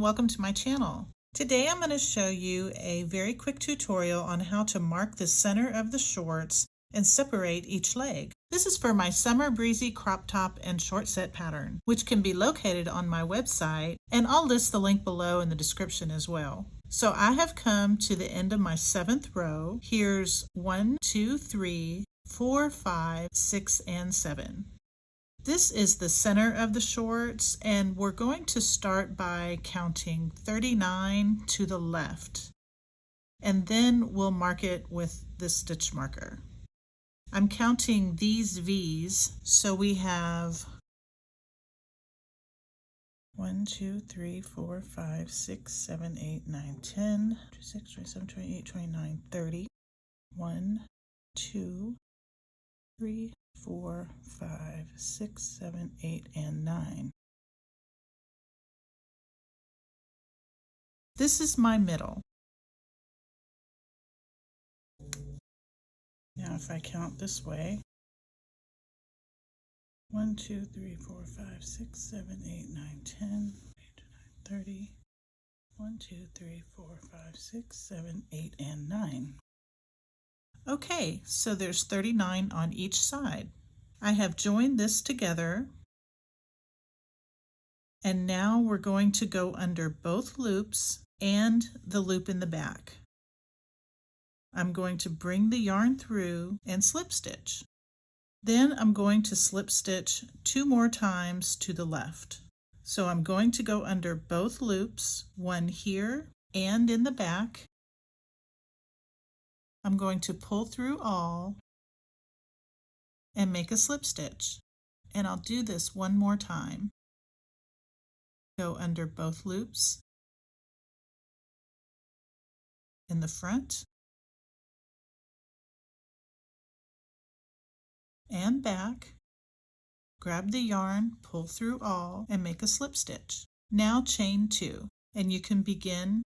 welcome to my channel. Today I'm going to show you a very quick tutorial on how to mark the center of the shorts and separate each leg. This is for my Summer Breezy crop top and short set pattern, which can be located on my website, and I'll list the link below in the description as well. So I have come to the end of my 7th row. Here's 1, 2, 3, 4, 5, 6, and 7. This is the center of the shorts, and we're going to start by counting 39 to the left, and then we'll mark it with the stitch marker. I'm counting these V's, so we have 1, 2, 3, 4, 5, 6, 7, 8, 9, 10, 26, 27, 28, 29, 30. 1, 2, 3, 4, 5, 6, 7, 8, and 9. This is my middle. Now if I count this way, 1, 2, 3, 4, 5, 6, 7, 8, 9, 10, 8, 9, 30. 1, 2, 3, 4, 5, 6, 7, 8, and 9. Okay, so there's 39 on each side. I have joined this together, and now we're going to go under both loops and the loop in the back. I'm going to bring the yarn through and slip stitch. Then I'm going to slip stitch 2 more times to the left. So I'm going to go under both loops, one here and in the back. I'm going to pull through all and make a slip stitch, and I'll do this one more time. Go under both loops in the front and back, grab the yarn, pull through all, and make a slip stitch. Now chain 2, and you can begin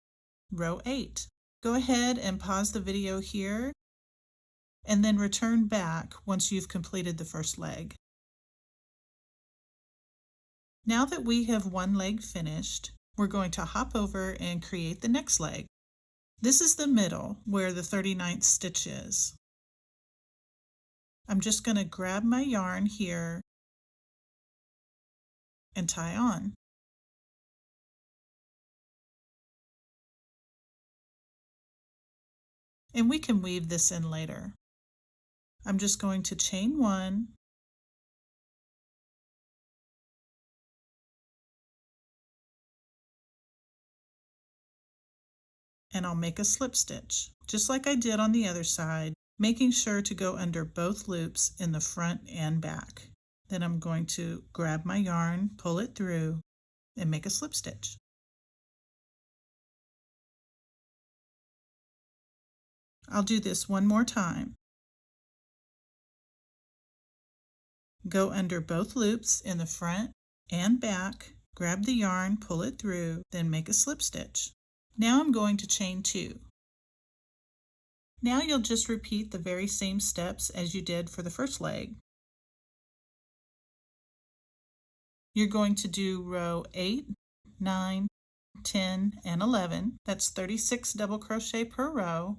row 8. Go ahead and pause the video here and then return back once you've completed the first leg. Now that we have one leg finished, we're going to hop over and create the next leg. This is the middle where the 39th stitch is. I'm just going to grab my yarn here and tie on. And we can weave this in later. I'm just going to chain 1, and I'll make a slip stitch, just like I did on the other side, making sure to go under both loops in the front and back. Then I'm going to grab my yarn, pull it through, and make a slip stitch. I'll do this one more time. Go under both loops in the front and back, grab the yarn, pull it through, then make a slip stitch. Now I'm going to chain 2. Now you'll just repeat the very same steps as you did for the first leg. You're going to do row 8, 9, 10, and 11. That's 36 double crochet per row.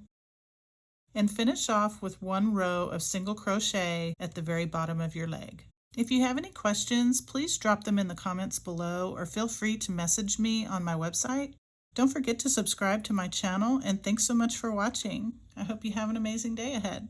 And finish off with 1 row of single crochet at the very bottom of your leg. If you have any questions, please drop them in the comments below, or feel free to message me on my website. Don't forget to subscribe to my channel, and thanks so much for watching. I hope you have an amazing day ahead.